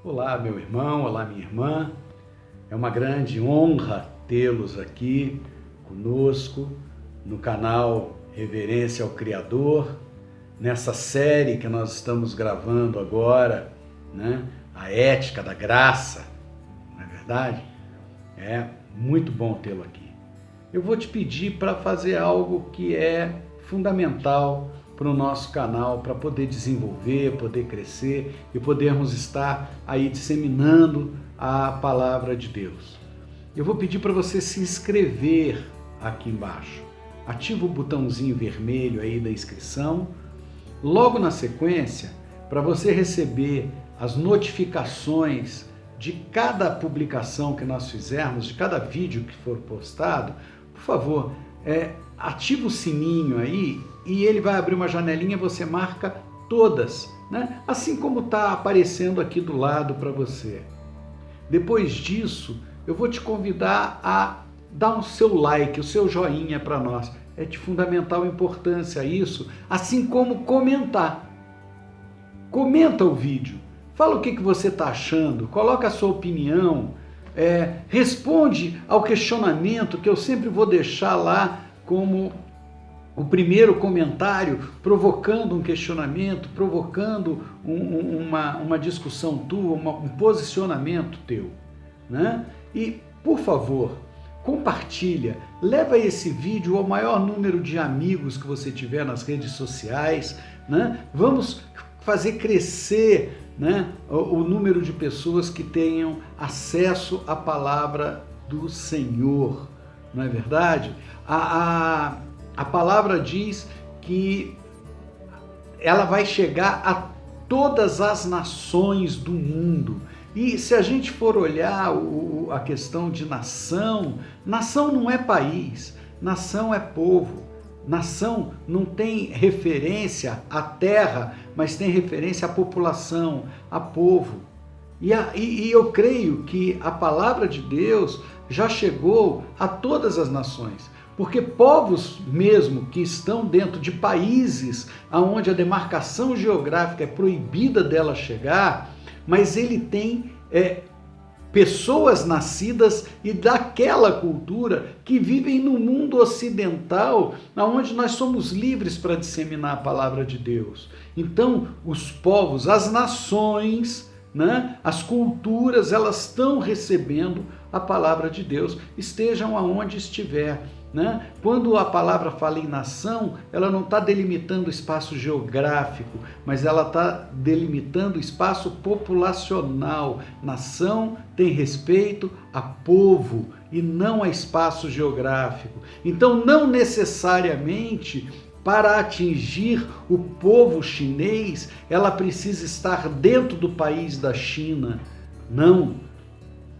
Olá, meu irmão, olá, minha irmã. É uma grande honra tê-los aqui conosco no canal Reverência ao Criador, nessa série que nós estamos gravando agora, né? A Ética da Graça, não é verdade? É muito bom tê-lo aqui. Eu vou te pedir para fazer algo que é fundamental para o nosso canal, para poder desenvolver, poder crescer e podermos estar aí disseminando a palavra de Deus. Eu vou pedir para você se inscrever aqui embaixo. Ativa o botãozinho vermelho aí da inscrição. Logo na sequência, para você receber as notificações de cada publicação que nós fizermos, de cada vídeo que for postado, por favor, ativa o sininho aí e ele vai abrir uma janelinha, você marca todas, né? Assim como está aparecendo aqui do lado para você. Depois disso, eu vou te convidar a dar o seu like, o seu joinha para nós. É de fundamental importância isso, assim como comentar. Comenta o vídeo, fala o que você está achando, coloca a sua opinião, responde ao questionamento que eu sempre vou deixar lá como o primeiro comentário, provocando um questionamento, provocando uma discussão tua, um posicionamento teu, né? E, por favor, compartilha, leva esse vídeo ao maior número de amigos que você tiver nas redes sociais, né? Vamos fazer crescer, né, o número de pessoas que tenham acesso à palavra do Senhor, não é verdade? A palavra diz que ela vai chegar a todas as nações do mundo. E se a gente for olhar a questão de nação, nação não é país, nação é povo. Nação não tem referência à terra, mas tem referência à população, a povo. E eu creio que a palavra de Deus já chegou a todas as nações, porque povos mesmo que estão dentro de países onde a demarcação geográfica é proibida dela chegar, mas ele tem pessoas nascidas e daquela cultura que vivem no mundo ocidental, onde nós somos livres para disseminar a palavra de Deus. Então, os povos, as nações, né, as culturas, elas estão recebendo a palavra de Deus, estejam aonde estiver. Né? Quando a palavra fala em nação, ela não está delimitando espaço geográfico, mas ela está delimitando espaço populacional. Nação tem respeito a povo e não a espaço geográfico. Então, não necessariamente para atingir o povo chinês, ela precisa estar dentro do país da China. Não.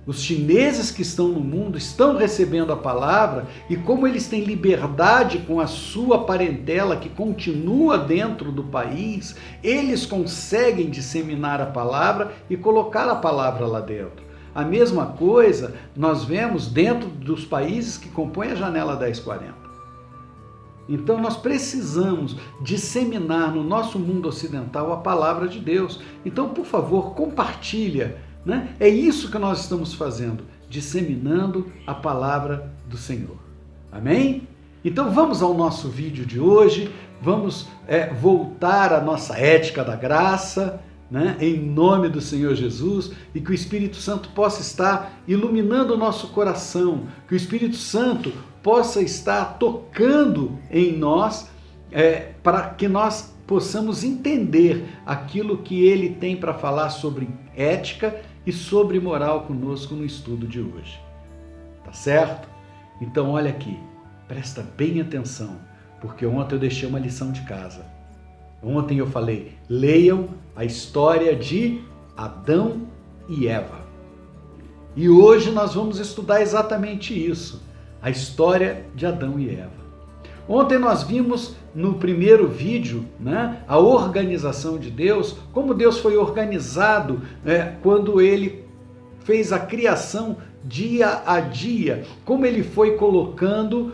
Os chineses que estão no mundo estão recebendo a palavra e como eles têm liberdade com a sua parentela que continua dentro do país, eles conseguem disseminar a palavra e colocar a palavra lá dentro. A mesma coisa nós vemos dentro dos países que compõem a janela 1040. Então nós precisamos disseminar no nosso mundo ocidental a palavra de Deus. Então, por favor, compartilha. Né? É isso que nós estamos fazendo, disseminando a palavra do Senhor. Amém? Então vamos ao nosso vídeo de hoje, vamos voltar à nossa ética da graça, né? Em nome do Senhor Jesus, e que o Espírito Santo possa estar iluminando o nosso coração, que o Espírito Santo possa estar tocando em nós, para que nós possamos entender aquilo que ele tem para falar sobre ética e sobre moral conosco no estudo de hoje. Tá certo? Então olha aqui, presta bem atenção, porque ontem eu deixei uma lição de casa. Ontem eu falei, leiam a história de Adão e Eva. E hoje nós vamos estudar exatamente isso, a história de Adão e Eva. Ontem nós vimos no primeiro vídeo, né, a organização de Deus, como Deus foi organizado quando ele fez a criação dia a dia, como ele foi colocando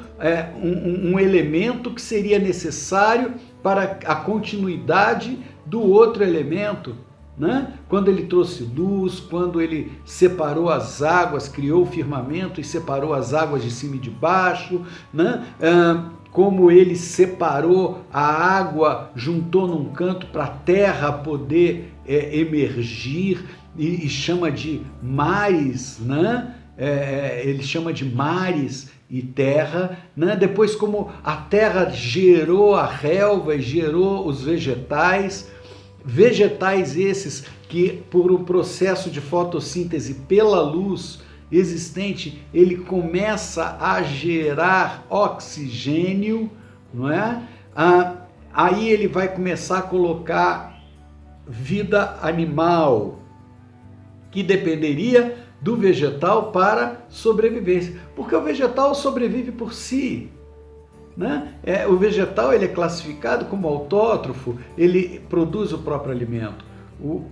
um elemento que seria necessário para a continuidade do outro elemento, né? Quando ele trouxe luz, quando ele separou as águas, criou o firmamento e separou as águas de cima e de baixo, né? Como ele separou a água, juntou num canto para a terra poder emergir e chama de mares, né? Ele chama de mares e terra, né? Depois como a terra gerou a relva e gerou os vegetais esses que por um processo de fotossíntese pela luz existente, ele começa a gerar oxigênio, não é? Aí ele vai começar a colocar vida animal, que dependeria do vegetal para sobrevivência, porque o vegetal sobrevive por si, né? O vegetal ele é classificado como autótrofo, ele produz o próprio alimento. O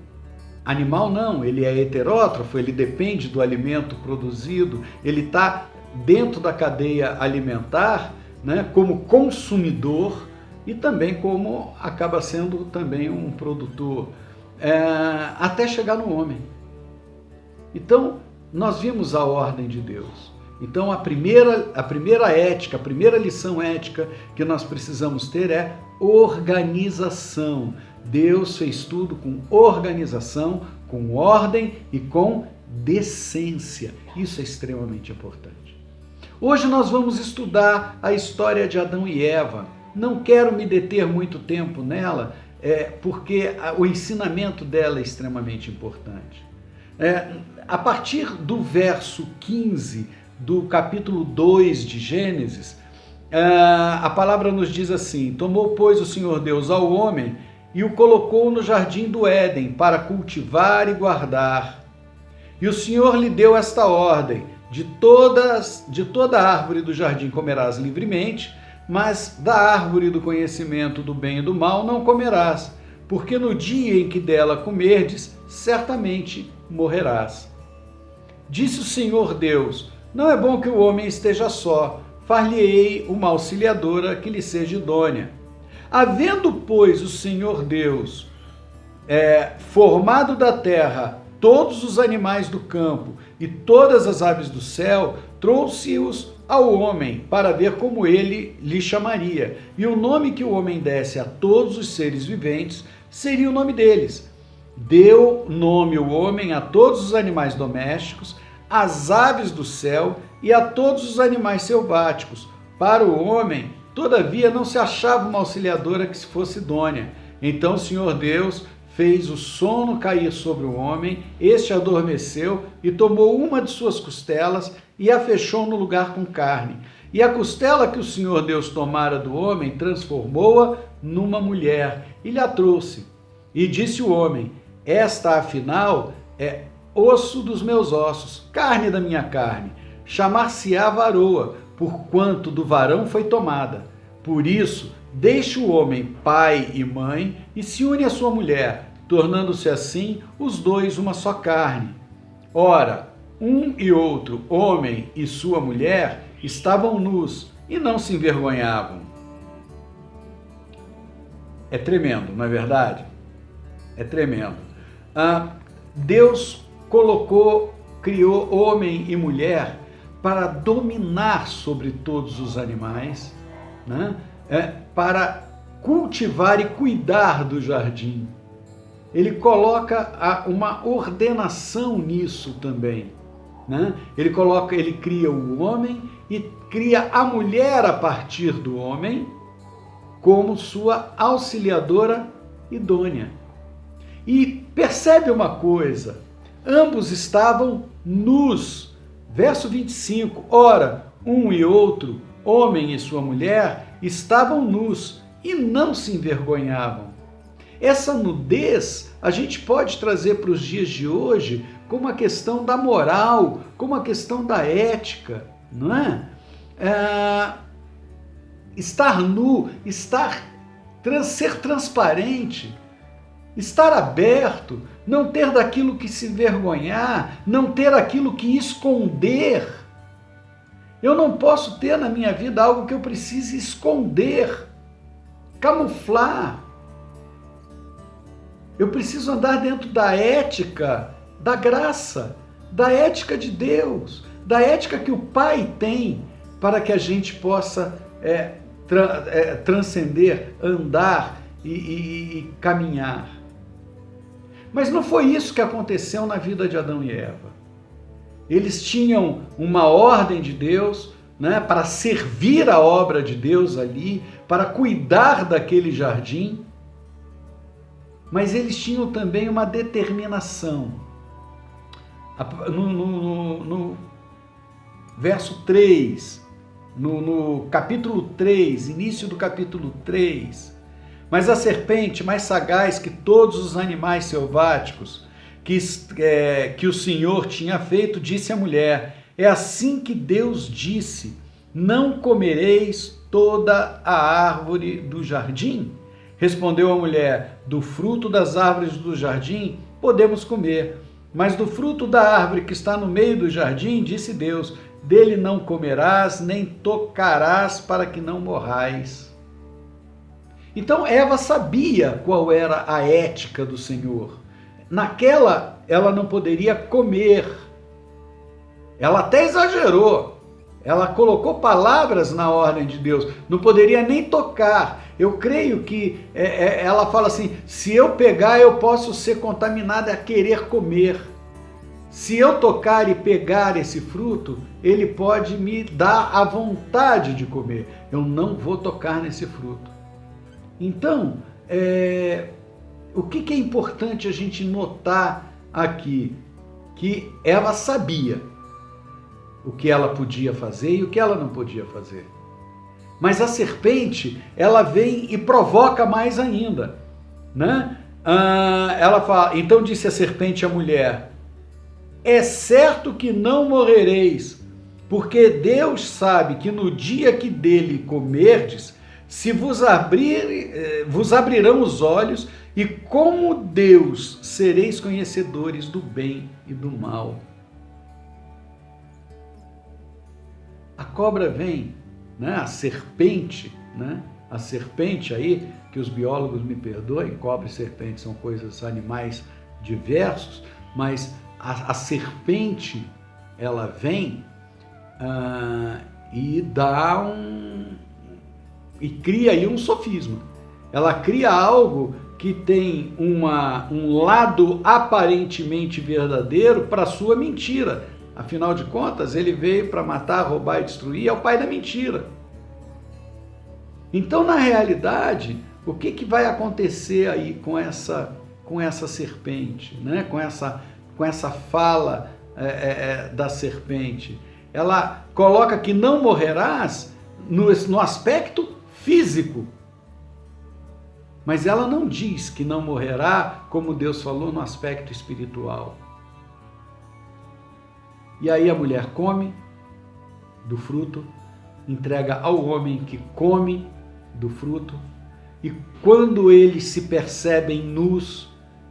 animal não, ele é heterótrofo, ele depende do alimento produzido, ele está dentro da cadeia alimentar, né, como consumidor e também como acaba sendo também um produtor, até chegar no homem. Então, nós vimos a ordem de Deus. Então, a primeira ética, a primeira lição ética que nós precisamos ter é organização. Deus fez tudo com organização, com ordem e com decência. Isso é extremamente importante. Hoje nós vamos estudar a história de Adão e Eva. Não quero me deter muito tempo nela, porque o ensinamento dela é extremamente importante. A partir do verso 15 do capítulo 2 de Gênesis, a palavra nos diz assim: tomou, pois, o Senhor Deus ao homem e o colocou no jardim do Éden para cultivar e guardar. E o Senhor lhe deu esta ordem: de toda árvore do jardim comerás livremente, mas da árvore do conhecimento do bem e do mal não comerás, porque no dia em que dela comerdes, certamente morrerás. Disse o Senhor Deus: não é bom que o homem esteja só, far-lhe-ei uma auxiliadora que lhe seja idônea. Havendo, pois, o Senhor Deus formado da terra todos os animais do campo e todas as aves do céu, trouxe-os ao homem para ver como ele lhe chamaria. E o nome que o homem desse a todos os seres viventes seria o nome deles. Deu nome o homem a todos os animais domésticos, às aves do céu e a todos os animais selváticos. Para o homem, todavia, não se achava uma auxiliadora que se fosse idônea. Então o Senhor Deus fez o sono cair sobre o homem, este adormeceu e tomou uma de suas costelas e a fechou no lugar com carne. E a costela que o Senhor Deus tomara do homem, transformou-a numa mulher e lhe a trouxe. E disse o homem: esta, afinal, é osso dos meus ossos, carne da minha carne. Chamar-se-á varoa, porquanto do varão foi tomada. Por isso, deixa o homem pai e mãe e se une à sua mulher, tornando-se assim os dois uma só carne. Ora, um e outro, homem e sua mulher, estavam nus e não se envergonhavam. É tremendo, não é verdade? É tremendo. Deus criou homem e mulher para dominar sobre todos os animais, né? Para cultivar e cuidar do jardim. Ele coloca uma ordenação nisso também, né? Ele cria o homem e cria a mulher a partir do homem como sua auxiliadora idônea. E percebe uma coisa, ambos estavam nus. Verso 25, ora, um e outro, homem e sua mulher, estavam nus e não se envergonhavam. Essa nudez a gente pode trazer para os dias de hoje como a questão da moral, como a questão da ética, não é? Estar nu, ser transparente, estar aberto, não ter daquilo que se envergonhar, não ter aquilo que esconder. Eu não posso ter na minha vida algo que eu precise esconder, camuflar. Eu preciso andar dentro da ética da graça, da ética de Deus, da ética que o Pai tem para que a gente possa transcender, andar e caminhar. Mas não foi isso que aconteceu na vida de Adão e Eva. Eles tinham uma ordem de Deus, né, para servir a obra de Deus ali, para cuidar daquele jardim, mas eles tinham também uma determinação. No verso 3, no capítulo 3, início do capítulo 3, mas a serpente, mais sagaz que todos os animais selváticos que o Senhor tinha feito, disse à mulher: é assim que Deus disse, não comereis toda a árvore do jardim? Respondeu a mulher: do fruto das árvores do jardim podemos comer, mas do fruto da árvore que está no meio do jardim, disse Deus, dele não comerás, nem tocarás, para que não morrais. Então Eva sabia qual era a ética do Senhor. Naquela, ela não poderia comer. Ela até exagerou. Ela colocou palavras na ordem de Deus. Não poderia nem tocar. Eu creio que ela fala assim, se eu pegar, eu posso ser contaminada a querer comer. Se eu tocar e pegar esse fruto, ele pode me dar a vontade de comer. Eu não vou tocar nesse fruto. Então, o que é importante a gente notar aqui? Que ela sabia o que ela podia fazer e o que ela não podia fazer. Mas a serpente, ela vem e provoca mais ainda, né? Ela fala, então disse a serpente à mulher, é certo que não morrereis, porque Deus sabe que no dia que dele comerdes, se vos abrirão os olhos, e como Deus sereis conhecedores do bem e do mal. A cobra vem, né? A serpente, né? A serpente aí, que os biólogos me perdoem, cobra e serpente são coisas, animais diversos, mas a serpente, ela vem e dá e cria aí um sofisma. Ela cria algo que tem um lado aparentemente verdadeiro para sua mentira. Afinal de contas, ele veio para matar, roubar e destruir, é o pai da mentira. Então, na realidade, o que vai acontecer aí com essa serpente, né? com essa fala da serpente? Ela coloca que não morrerás no aspecto físico, mas ela não diz que não morrerá, como Deus falou, no aspecto espiritual. E aí a mulher come do fruto, entrega ao homem que come do fruto, e quando eles se percebem nus,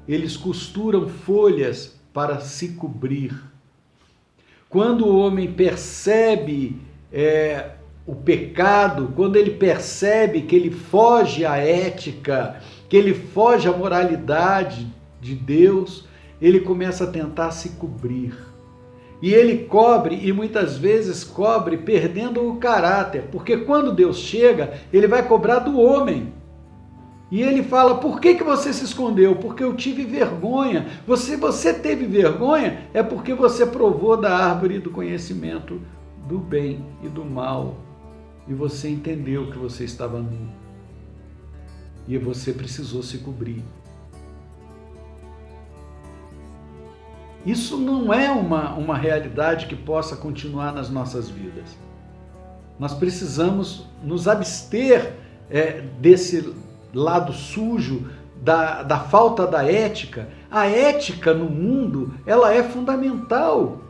eles costuram folhas para se cobrir. Quando o homem percebe o pecado, quando ele percebe que ele foge à ética, que ele foge à moralidade de Deus, ele começa a tentar se cobrir. E ele cobre, e muitas vezes cobre perdendo o caráter, porque quando Deus chega, ele vai cobrar do homem. E ele fala, por que você se escondeu? Porque eu tive vergonha. Você teve vergonha é porque você provou da árvore do conhecimento do bem e do mal. E você entendeu que você estava nu. E você precisou se cobrir. Isso não é uma realidade que possa continuar nas nossas vidas. Nós precisamos nos abster desse lado sujo, da falta da ética. A ética no mundo, ela é fundamental.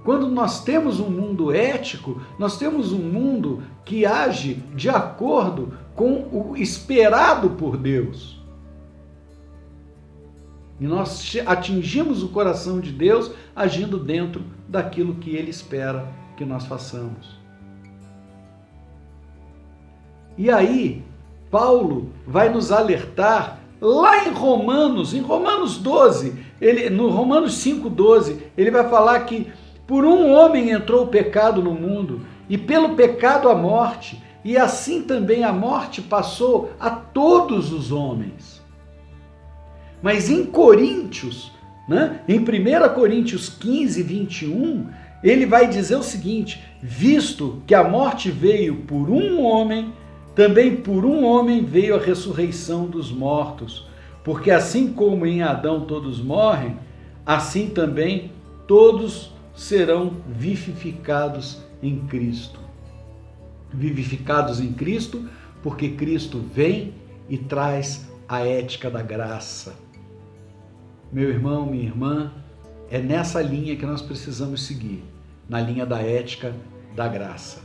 Quando nós temos um mundo ético, nós temos um mundo que age de acordo com o esperado por Deus. E nós atingimos o coração de Deus agindo dentro daquilo que Ele espera que nós façamos. E aí, Paulo vai nos alertar Lá em Romanos 12, no Romanos 5,12, ele vai falar que por um homem entrou o pecado no mundo, e pelo pecado a morte, e assim também a morte passou a todos os homens. Mas em Coríntios, em 1 Coríntios 15, 21, ele vai dizer o seguinte: visto que a morte veio por um homem, também por um homem veio a ressurreição dos mortos, porque assim como em Adão todos morrem, assim também todos serão vivificados em Cristo. Vivificados em Cristo, porque Cristo vem e traz a ética da graça. Meu irmão, minha irmã, é nessa linha que nós precisamos seguir, na linha da ética da graça.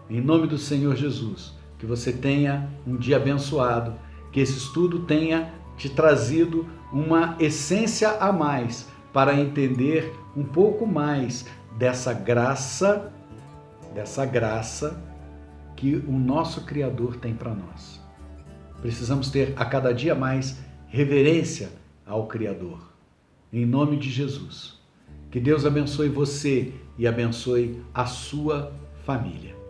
Em nome do Senhor Jesus, que você tenha um dia abençoado, que esse estudo tenha te trazido uma essência a mais para entender um pouco mais dessa graça que o nosso Criador tem para nós. Precisamos ter a cada dia mais reverência ao Criador. Em nome de Jesus. Que Deus abençoe você e abençoe a sua família.